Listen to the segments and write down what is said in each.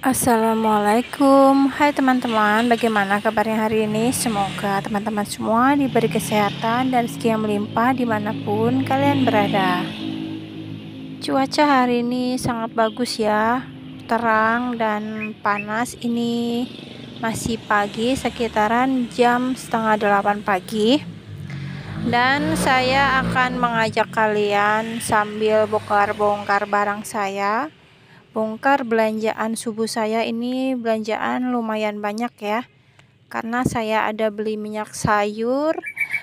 Assalamualaikum, hai teman-teman, bagaimana kabarnya hari ini? Semoga teman-teman semua diberi kesehatan dan rezeki yang melimpah dimanapun kalian berada. Cuaca hari ini sangat bagus ya, terang dan panas. Ini masih pagi, sekitaran jam setengah 8 pagi. Dan saya akan mengajak kalian sambil bongkar-bongkar barang saya, bongkar belanjaan subuh saya. Ini belanjaan lumayan banyak ya, karena saya ada beli minyak sayur,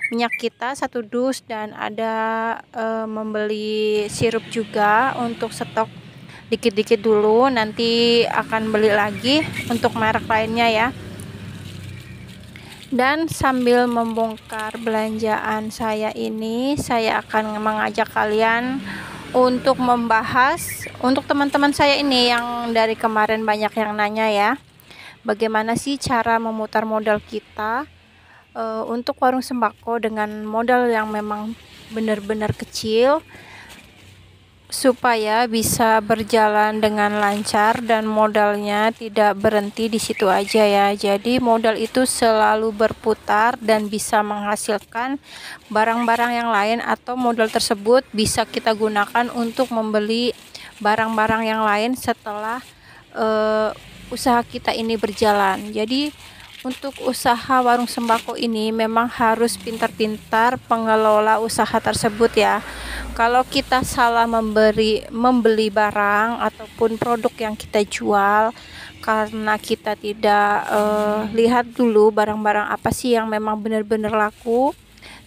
minyak kita 1 dus, dan ada membeli sirup juga untuk stok dikit-dikit dulu, nanti akan beli lagi untuk merek lainnya ya. Dan sambil membongkar belanjaan saya ini, saya akan mengajak kalian untuk membahas, untuk teman-teman saya ini yang dari kemarin banyak yang nanya ya, bagaimana sih cara memutar modal kita untuk warung sembako dengan modal yang memang benar-benar kecil, supaya bisa berjalan dengan lancar dan modalnya tidak berhenti di situ aja ya. Jadi modal itu selalu berputar dan bisa menghasilkan barang-barang yang lain, atau modal tersebut bisa kita gunakan untuk membeli barang-barang yang lain setelah usaha kita ini berjalan. Jadi untuk usaha warung sembako ini memang harus pintar-pintar pengelola usaha tersebut ya. Kalau kita salah membeli barang ataupun produk yang kita jual, karena kita tidak lihat dulu barang-barang apa sih yang memang benar-benar laku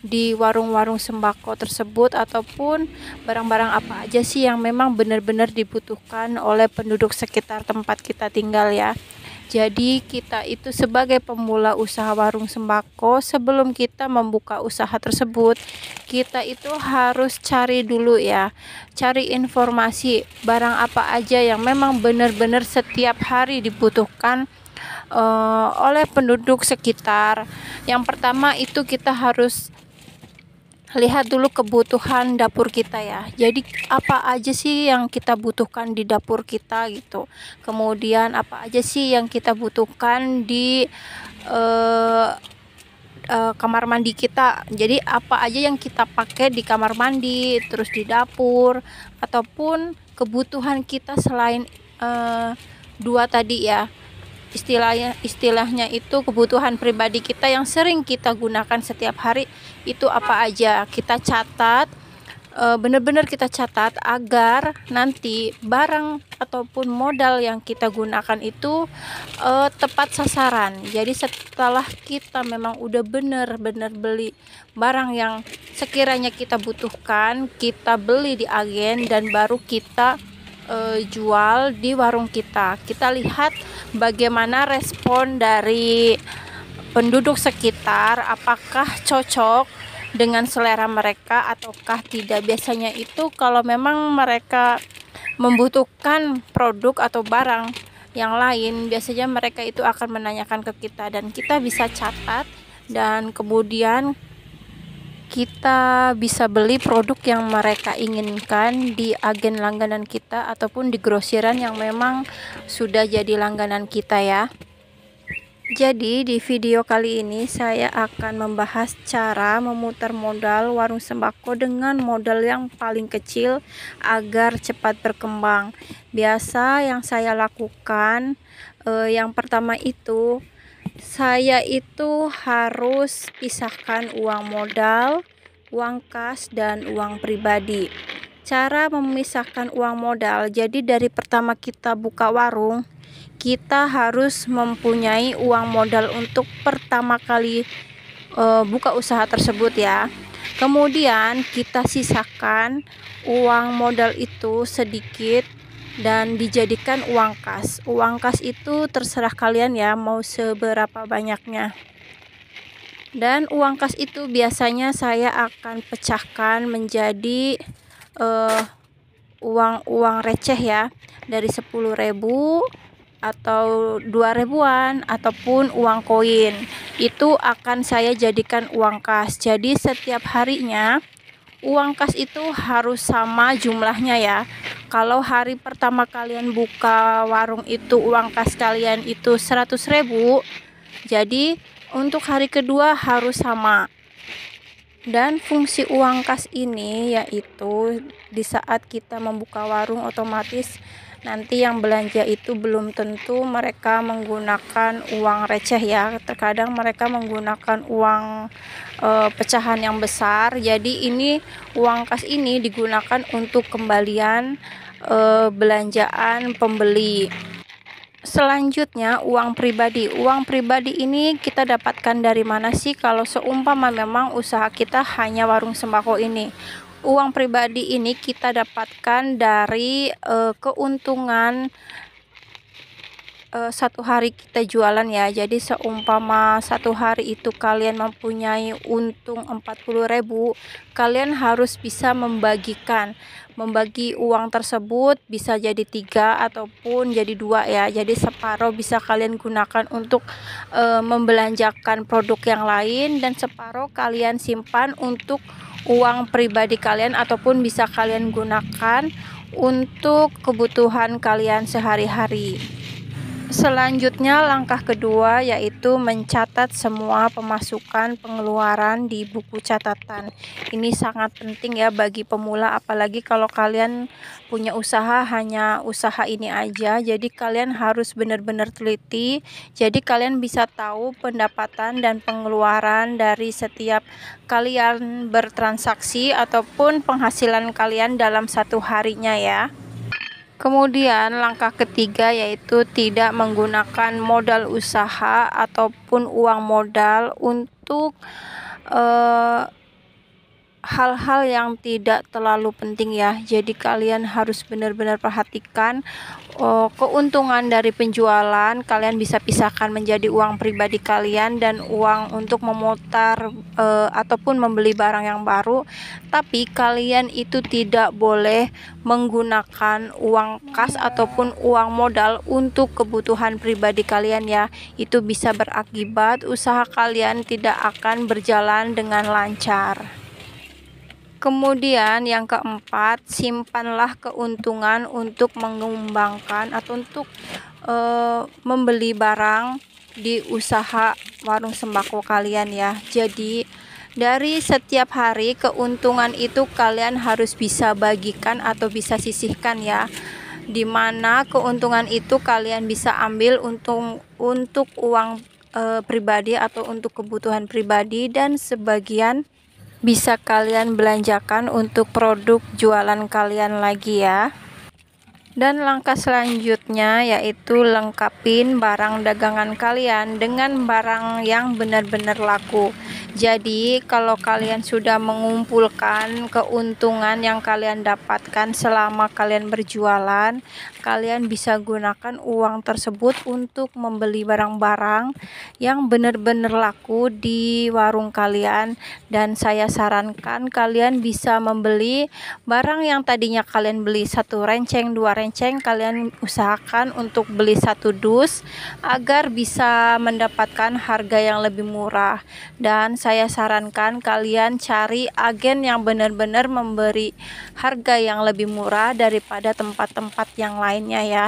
di warung-warung sembako tersebut, ataupun barang-barang apa aja sih yang memang benar-benar dibutuhkan oleh penduduk sekitar tempat kita tinggal ya. Jadi kita itu sebagai pemula usaha warung sembako, sebelum kita membuka usaha tersebut, kita itu harus cari dulu ya, cari informasi barang apa aja yang memang benar-benar setiap hari dibutuhkan oleh penduduk sekitar. Yang pertama itu kita harus lihat dulu kebutuhan dapur kita ya. Jadi apa aja sih yang kita butuhkan di dapur kita gitu. Kemudian apa aja sih yang kita butuhkan di kamar mandi kita. Jadi apa aja yang kita pakai di kamar mandi, terus di dapur, ataupun kebutuhan kita selain dua tadi ya. Istilahnya itu kebutuhan pribadi kita yang sering kita gunakan setiap hari, itu apa aja kita catat, benar-benar kita catat agar nanti barang ataupun modal yang kita gunakan itu tepat sasaran. Jadi setelah kita memang udah benar-benar beli barang yang sekiranya kita butuhkan, kita beli di agen dan baru kita jual di warung kita. Kita lihat bagaimana respon dari penduduk sekitar, apakah cocok dengan selera mereka ataukah tidak. Biasanya itu kalau memang mereka membutuhkan produk atau barang yang lain, biasanya mereka itu akan menanyakan ke kita dan kita bisa catat, dan kemudian kita bisa beli produk yang mereka inginkan di agen langganan kita ataupun di grosiran yang memang sudah jadi langganan kita ya. Jadi di video kali ini saya akan membahas cara memutar modal warung sembako dengan modal yang paling kecil agar cepat berkembang. Biasa yang saya lakukan, yang pertama itu saya itu harus pisahkan uang modal, uang kas, dan uang pribadi. Cara memisahkan uang modal, jadi dari pertama kita buka warung, kita harus mempunyai uang modal untuk pertama kali buka usaha tersebut ya. Kemudian kita sisakan uang modal itu sedikit dan dijadikan uang kas. Uang kas itu terserah kalian ya, mau seberapa banyaknya. Dan uang kas itu biasanya saya akan pecahkan menjadi uang receh ya, dari 10.000 atau 2.000-an ataupun uang koin. Itu akan saya jadikan uang kas. Jadi setiap harinya uang kas itu harus sama jumlahnya ya. Kalau hari pertama kalian buka warung itu uang kas kalian itu 100.000, jadi untuk hari kedua harus sama. Dan fungsi uang kas ini yaitu di saat kita membuka warung, otomatis nanti yang belanja itu belum tentu mereka menggunakan uang receh ya. Terkadang mereka menggunakan uang pecahan yang besar. Jadi ini uang kas ini digunakan untuk kembalian belanjaan pembeli. Selanjutnya uang pribadi. Uang pribadi ini kita dapatkan dari mana sih kalau seumpama memang usaha kita hanya warung sembako ini? Uang pribadi ini kita dapatkan dari keuntungan satu hari kita jualan ya. Jadi seumpama satu hari itu kalian mempunyai untung 40.000, kalian harus bisa membagi uang tersebut, bisa jadi 3 ataupun jadi 2 ya. Jadi separuh bisa kalian gunakan untuk membelanjakan produk yang lain, dan separuh kalian simpan untuk uang pribadi kalian ataupun bisa kalian gunakan untuk kebutuhan kalian sehari-hari. Selanjutnya langkah kedua yaitu mencatat semua pemasukan pengeluaran di buku catatan. Ini sangat penting ya bagi pemula, apalagi kalau kalian punya usaha hanya usaha ini aja. Jadi kalian harus benar-benar teliti. Jadi kalian bisa tahu pendapatan dan pengeluaran dari setiap kalian bertransaksi ataupun penghasilan kalian dalam satu harinya ya. Kemudian langkah ketiga yaitu tidak menggunakan modal usaha ataupun uang modal untuk hal-hal yang tidak terlalu penting ya. Jadi kalian harus benar-benar perhatikan keuntungan dari penjualan kalian bisa pisahkan menjadi uang pribadi kalian dan uang untuk memutar ataupun membeli barang yang baru. Tapi kalian itu tidak boleh menggunakan uang kas ataupun uang modal untuk kebutuhan pribadi kalian ya. Itu bisa berakibat usaha kalian tidak akan berjalan dengan lancar. Kemudian yang keempat, simpanlah keuntungan untuk mengembangkan atau untuk membeli barang di usaha warung sembako kalian ya. Jadi dari setiap hari keuntungan itu kalian harus bisa bagikan atau bisa sisihkan ya, dimana keuntungan itu kalian bisa ambil untuk uang pribadi atau untuk kebutuhan pribadi, dan sebagian bisa kalian belanjakan untuk produk jualan kalian lagi ya. Dan langkah selanjutnya yaitu lengkapin barang dagangan kalian dengan barang yang benar-benar laku. Jadi kalau kalian sudah mengumpulkan keuntungan yang kalian dapatkan selama kalian berjualan, kalian bisa gunakan uang tersebut untuk membeli barang-barang yang benar-benar laku di warung kalian. Dan saya sarankan kalian bisa membeli barang yang tadinya kalian beli 1 renceng, 2 renceng, kalian usahakan untuk beli 1 dus agar bisa mendapatkan harga yang lebih murah. Dan saya sarankan kalian cari agen yang benar-benar memberi harga yang lebih murah daripada tempat-tempat yang lainnya ya.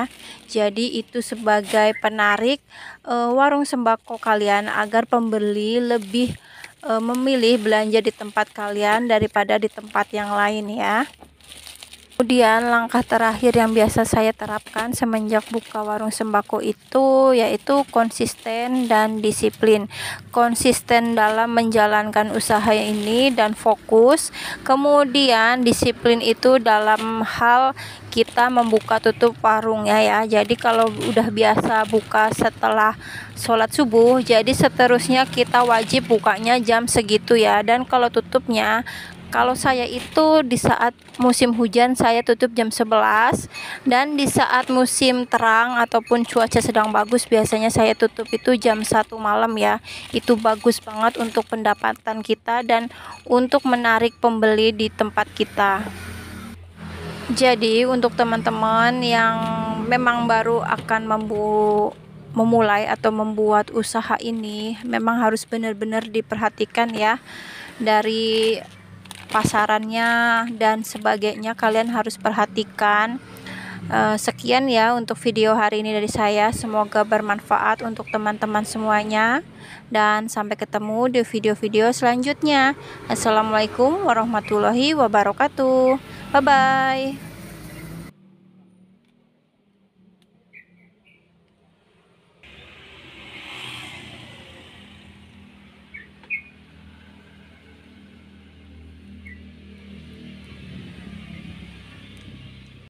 Jadi itu sebagai penarik warung sembako kalian agar pembeli lebih memilih belanja di tempat kalian daripada di tempat yang lain ya. Kemudian langkah terakhir yang biasa saya terapkan semenjak buka warung sembako itu yaitu konsisten dan disiplin. Konsisten dalam menjalankan usaha ini dan fokus. Kemudian disiplin itu dalam hal kita membuka tutup warungnya ya. Jadi kalau udah biasa buka setelah sholat subuh, jadi seterusnya kita wajib bukanya jam segitu ya. Dan kalau tutupnya, kalau saya itu di saat musim hujan saya tutup jam 11, dan di saat musim terang ataupun cuaca sedang bagus biasanya saya tutup itu jam 1 malam ya. Itu bagus banget untuk pendapatan kita dan untuk menarik pembeli di tempat kita. Jadi untuk teman-teman yang memang baru akan memulai atau membuat usaha ini, memang harus benar-benar diperhatikan ya, dari pasarannya dan sebagainya kalian harus perhatikan. Sekian ya untuk video hari ini dari saya, semoga bermanfaat untuk teman-teman semuanya, dan sampai ketemu di video-video selanjutnya. Assalamualaikum warahmatullahi wabarakatuh. Bye bye.